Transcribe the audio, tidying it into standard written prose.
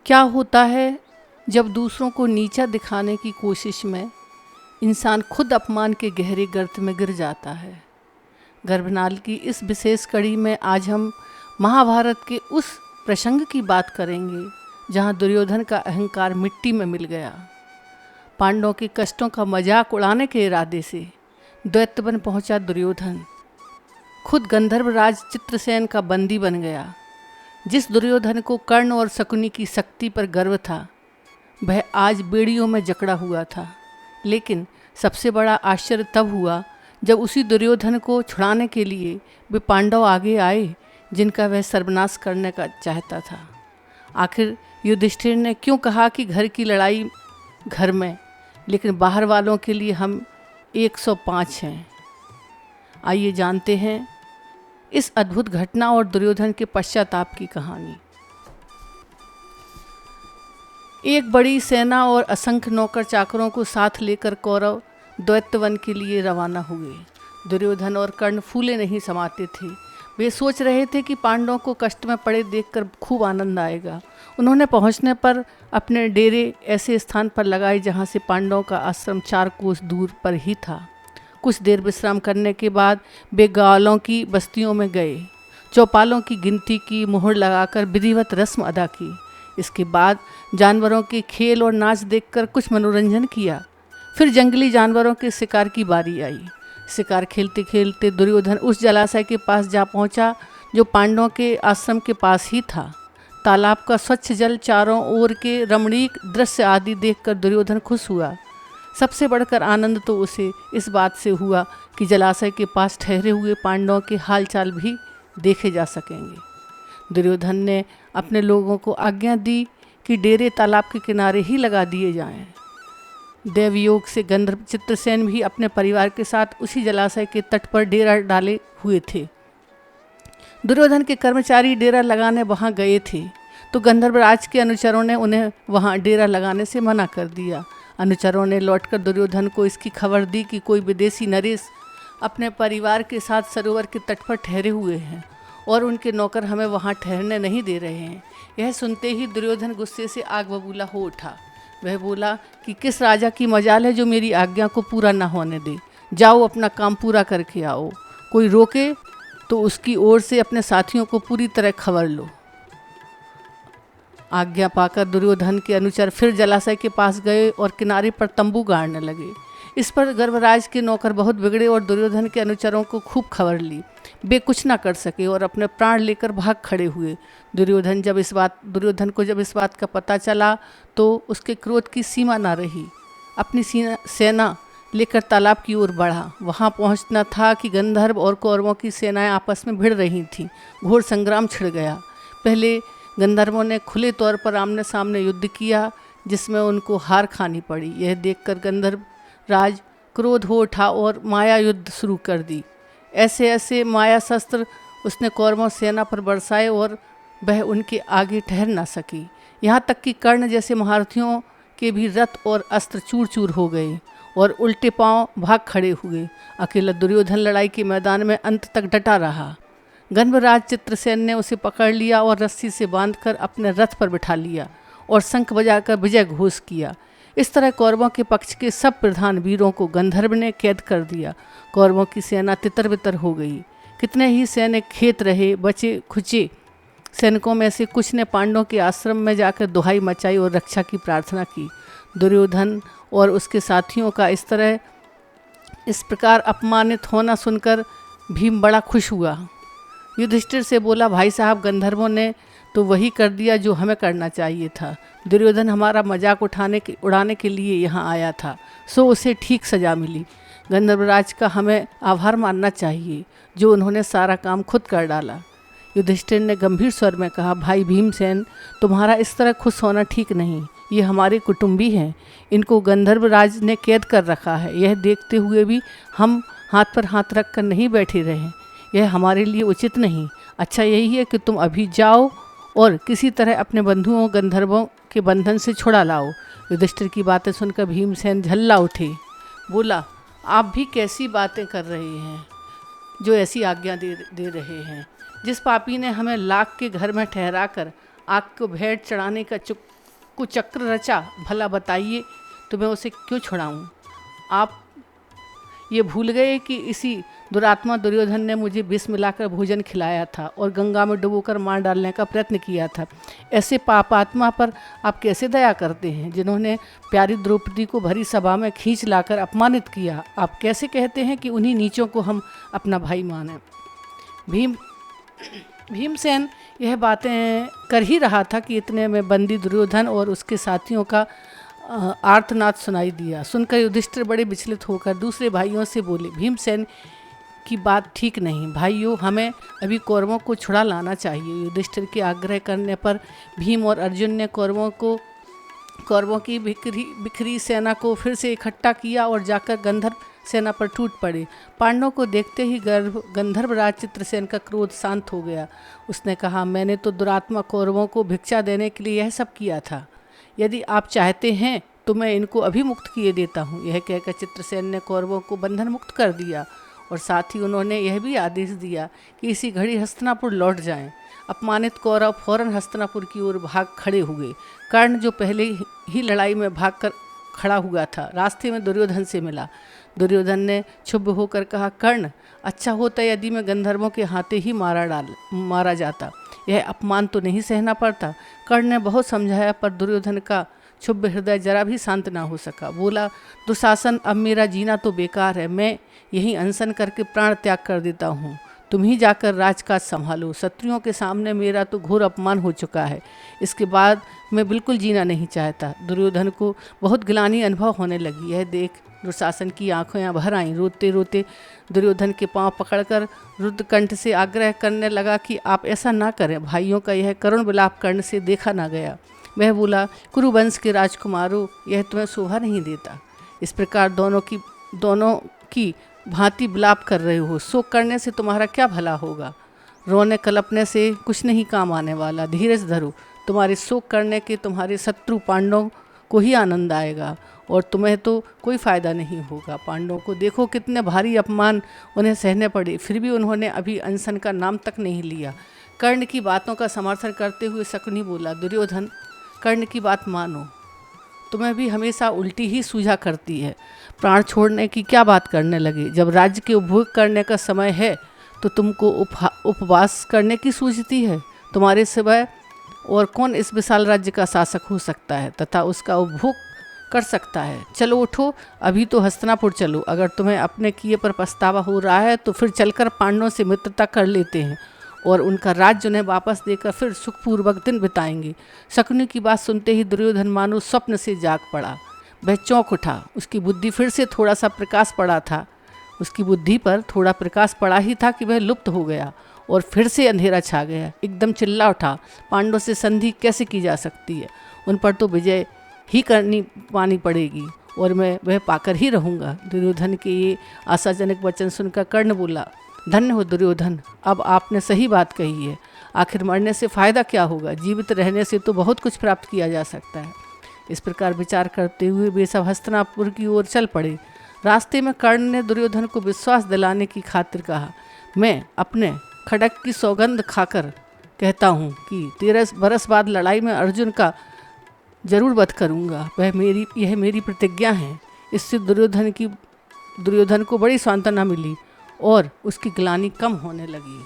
क्या होता है जब दूसरों को नीचा दिखाने की कोशिश में इंसान खुद अपमान के गहरे गर्त में गिर जाता है। गर्भनाल की इस विशेष कड़ी में आज हम महाभारत के उस प्रसंग की बात करेंगे जहाँ दुर्योधन का अहंकार मिट्टी में मिल गया। पांडवों के कष्टों का मजाक उड़ाने के इरादे से दैत्य बन पहुंचा दुर्योधन। खुद गंधर्वराज चित्रसेन का बंदी बन गया। जिस दुर्योधन को कर्ण और शकुनी की शक्ति पर गर्व था, वह आज बेड़ियों में जकड़ा हुआ था। लेकिन सबसे बड़ा आश्चर्य तब हुआ जब उसी दुर्योधन को छुड़ाने के लिए वे पांडव आगे आए जिनका वह सर्वनाश करने का चाहता था। आखिर युधिष्ठिर ने क्यों कहा कि घर की लड़ाई घर में, लेकिन बाहर वालों के लिए हम 105 हैं। आइए जानते हैं इस अद्भुत घटना और दुर्योधन के पश्चाताप की कहानी। एक बड़ी सेना और असंख्य नौकर चाकरों को साथ लेकर कौरव दैत्यवन के लिए रवाना हुए। दुर्योधन और कर्ण फूले नहीं समाते थे। वे सोच रहे थे कि पांडवों को कष्ट में पड़े देखकर खूब आनंद आएगा। उन्होंने पहुंचने पर अपने डेरे ऐसे स्थान पर लगाए जहां से पांडवों का आश्रम 4 कोस दूर पर ही था। कुछ देर विश्राम करने के बाद वे गांवों की बस्तियों में गए। चौपालों की गिनती की, मुहर लगाकर विधिवत रस्म अदा की। इसके बाद जानवरों के खेल और नाच देखकर कुछ मनोरंजन किया। फिर जंगली जानवरों के शिकार की बारी आई। शिकार खेलते खेलते दुर्योधन उस जलाशय के पास जा पहुंचा जो पांडवों के आश्रम के पास ही था। तालाब का स्वच्छ जल, चारों ओर के रमणीक दृश्य आदि देखकर दुर्योधन खुश हुआ। सबसे बढ़कर आनंद तो उसे इस बात से हुआ कि जलाशय के पास ठहरे हुए पांडवों के हालचाल भी देखे जा सकेंगे। दुर्योधन ने अपने लोगों को आज्ञा दी कि डेरे तालाब के किनारे ही लगा दिए जाएं। देवयोग से गंधर्व चित्रसेन भी अपने परिवार के साथ उसी जलाशय के तट पर डेरा डाले हुए थे। दुर्योधन के कर्मचारी डेरा लगाने वहां गए थे तो गंधर्वराज के अनुचरों ने उन्हें वहां डेरा लगाने से मना कर दिया। अनुचरों ने लौटकर दुर्योधन को इसकी खबर दी कि कोई विदेशी नरेश अपने परिवार के साथ सरोवर के तट पर ठहरे हुए हैं और उनके नौकर हमें वहां ठहरने नहीं दे रहे हैं। यह सुनते ही दुर्योधन गुस्से से आग बबूला हो उठा। वह बोला कि किस राजा की मजाल है जो मेरी आज्ञा को पूरा न होने दे। जाओ अपना काम पूरा करके आओ। कोई रोके तो उसकी ओर से अपने साथियों को पूरी तरह खबर लो। आज्ञा पाकर दुर्योधन के अनुचर फिर जलाशय के पास गए और किनारे पर तंबू गाड़ने लगे। इस पर गर्भराज के नौकर बहुत बिगड़े और दुर्योधन के अनुचरों को खूब खबर ली। वे कुछ ना कर सके और अपने प्राण लेकर भाग खड़े हुए। दुर्योधन को जब इस बात का पता चला तो उसके क्रोध की सीमा ना रही। अपनी सेना लेकर तालाब की ओर बढ़ा। वहां पहुंचना था कि गंधर्व और कौरवों की सेनाएं आपस में भिड़ रही थीं। घोर संग्राम छिड़ गया। पहले गंधर्वों ने खुले तौर पर आमने सामने युद्ध किया जिसमें उनको हार खानी पड़ी। यह देखकर गंधर्व राज क्रोध हो उठा और माया युद्ध शुरू कर दी। ऐसे ऐसे माया शस्त्र उसने कौरवों सेना पर बरसाए और वह उनके आगे ठहर ना सकी। यहाँ तक कि कर्ण जैसे महारथियों के भी रथ और अस्त्र चूर चूर हो गए और उल्टे पांव भाग खड़े हुए। अकेला दुर्योधन लड़ाई के मैदान में अंत तक डटा रहा। गंधर्वराज चित्रसेन ने उसे पकड़ लिया और रस्सी से बांधकर अपने रथ पर बिठा लिया और शंख बजाकर विजय घोष किया। इस तरह कौरवों के पक्ष के सब प्रधान वीरों को गंधर्व ने कैद कर दिया। कौरवों की सेना तितर बितर हो गई। कितने ही सैनिक खेत रहे। बचे खुचे सैनिकों में से कुछ ने पांडवों के आश्रम में जाकर दुहाई मचाई और रक्षा की प्रार्थना की। दुर्योधन और उसके साथियों का इस प्रकार अपमानित होना सुनकर भीम बड़ा खुश हुआ। युधिष्ठिर से बोला, भाई साहब, गंधर्वों ने तो वही कर दिया जो हमें करना चाहिए था। दुर्योधन हमारा मजाक उड़ाने के लिए यहाँ आया था, सो उसे ठीक सजा मिली। गंधर्वराज का हमें आभार मानना चाहिए जो उन्होंने सारा काम खुद कर डाला। युधिष्ठिर ने गंभीर स्वर में कहा, भाई भीमसेन, तुम्हारा इस तरह खुश होना ठीक नहीं। ये हमारे कुटुंबी हैं। इनको गंधर्वराज ने कैद कर रखा है। यह देखते हुए भी हम हाथ पर हाथ रख कर नहीं बैठे रहे। यह हमारे लिए उचित नहीं। अच्छा यही है कि तुम अभी जाओ और किसी तरह अपने बंधुओं गंधर्वों के बंधन से छुड़ा लाओ। युधिष्ठिर की बातें सुनकर भीमसेन झल्ला उठे। बोला, आप भी कैसी बातें कर रहे हैं जो ऐसी आज्ञा दे रहे हैं। जिस पापी ने हमें लाख के घर में ठहरा कर आग को भेंट चढ़ाने का कुचक्र रचा, भला बताइए तो मैं उसे क्यों छुड़ाऊँ? आप ये भूल गए कि इसी दुरात्मा दुर्योधन ने मुझे विष मिलाकर भोजन खिलाया था और गंगा में डुबोकर मार डालने का प्रयत्न किया था। ऐसे पापात्मा पर आप कैसे दया करते हैं, जिन्होंने प्यारी द्रौपदी को भरी सभा में खींच लाकर अपमानित किया? आप कैसे कहते हैं कि उन्हीं नीचों को हम अपना भाई माने? भीमसेन यह बातें कर ही रहा था कि इतने में बंदी दुर्योधन और उसके साथियों का आर्तनाद सुनाई दिया। सुनकर युधिष्ठिर बड़े विचलित होकर दूसरे भाइयों से बोले, भीमसेन की बात ठीक नहीं भाइयों, हमें अभी कौरवों को छुड़ा लाना चाहिए। युधिष्ठिर के आग्रह करने पर भीम और अर्जुन ने कौरवों की बिखरी सेना को फिर से इकट्ठा किया और जाकर गंधर्व सेना पर टूट पड़े। पांडवों को देखते ही गंधर्वराज चित्रसेन का क्रोध शांत हो गया। उसने कहा, मैंने तो दुरात्मा कौरवों को भिक्षा देने के लिए यह सब किया था। यदि आप चाहते हैं तो मैं इनको अभी मुक्त किए देता हूँ। यह कहकर चित्रसेन ने कौरवों को बंधन मुक्त कर दिया और साथ ही उन्होंने यह भी आदेश दिया कि इसी घड़ी हस्तिनापुर लौट जाएं। अपमानित कौरव फौरन हस्तिनापुर की ओर भाग खड़े हुए। कर्ण जो पहले ही लड़ाई में भागकर खड़ा हुआ था, रास्ते में दुर्योधन से मिला। दुर्योधन ने क्षुब्ध होकर कहा, कर्ण, अच्छा होता यदि मैं गंधर्वों के हाथे ही मारा जाता। यह अपमान तो नहीं सहना पड़ता। कर्ण ने बहुत समझाया पर दुर्योधन का क्षुब्ध हृदय जरा भी शांत ना हो सका। बोला, दुशासन, अब मेरा जीना तो बेकार है। मैं यहीं अनशन करके प्राण त्याग कर देता हूँ। तुम ही जाकर राजकाज संभालो। शत्रुओं के सामने मेरा तो घोर अपमान हो चुका है। इसके बाद मैं बिल्कुल जीना नहीं चाहता। दुर्योधन को बहुत ग्लानि अनुभव होने लगी। यह देख दुशासन की आंखें भर आईं। रोते रोते दुर्योधन के पांव पकड़कर रुद्रकंठ से आग्रह करने लगा कि आप ऐसा ना करें। भाइयों का यह करुण विलाप करने से देखा ना गया। वह बोला, कुरुवंश के राजकुमारों, यह तुम्हें शोभा नहीं देता। इस प्रकार दोनों की भांति विलाप कर रहे हो। शोक करने से तुम्हारा क्या भला होगा? रोने कलपने से कुछ नहीं काम आने वाला। धीरज धरो। तुम्हारे शोक करने के तुम्हारे शत्रु पांडवों को ही आनंद आएगा और तुम्हें तो कोई फ़ायदा नहीं होगा। पांडवों को देखो, कितने भारी अपमान उन्हें सहने पड़े, फिर भी उन्होंने अभी अनशन का नाम तक नहीं लिया। कर्ण की बातों का समर्थन करते हुए शकुनी बोला, दुर्योधन, कर्ण की बात मानो। तुम्हें भी हमेशा उल्टी ही सूझा करती है। प्राण छोड़ने की क्या बात करने लगे? जब राज्य के उपभोग करने का समय है तो तुमको उपवास करने की सूझती है। तुम्हारे सिवाय और कौन इस विशाल राज्य का शासक हो सकता है तथा उसका उपभोग कर सकता है? चलो उठो, अभी तो हस्तिनापुर चलो। अगर तुम्हें अपने किए पर पछतावा हो रहा है तो फिर चलकर पांडवों से मित्रता कर लेते हैं और उनका राज्य उन्हें वापस देकर फिर सुखपूर्वक दिन बिताएंगे। शकुनी की बात सुनते ही दुर्योधन मानो स्वप्न से जाग पड़ा। वह चौंक उठा। उसकी बुद्धि फिर से थोड़ा सा प्रकाश पड़ा था। उसकी बुद्धि पर थोड़ा प्रकाश पड़ा ही था कि वह लुप्त हो गया और फिर से अंधेरा छा गया। एकदम चिल्ला उठा, पांडवों से संधि कैसे की जा सकती है? उन पर तो विजय ही पानी पड़ेगी और मैं वह पाकर ही रहूँगा। दुर्योधन के ये आशाजनक वचन सुनकर कर्ण बोला, धन्य हो दुर्योधन, अब आपने सही बात कही है। आखिर मरने से फ़ायदा क्या होगा? जीवित रहने से तो बहुत कुछ प्राप्त किया जा सकता है। इस प्रकार विचार करते हुए वे सब हस्तिनापुर की ओर चल पड़े। रास्ते में कर्ण ने दुर्योधन को विश्वास दिलाने की खातिर कहा, मैं अपने खड्ग की सौगंध खाकर कहता हूँ कि 13 बरस बाद लड़ाई में अर्जुन का जरूर वध करूँगा। यह मेरी प्रतिज्ञा है। इससे दुर्योधन को बड़ी सांत्वना मिली और उसकी ग्लानि कम होने लगी।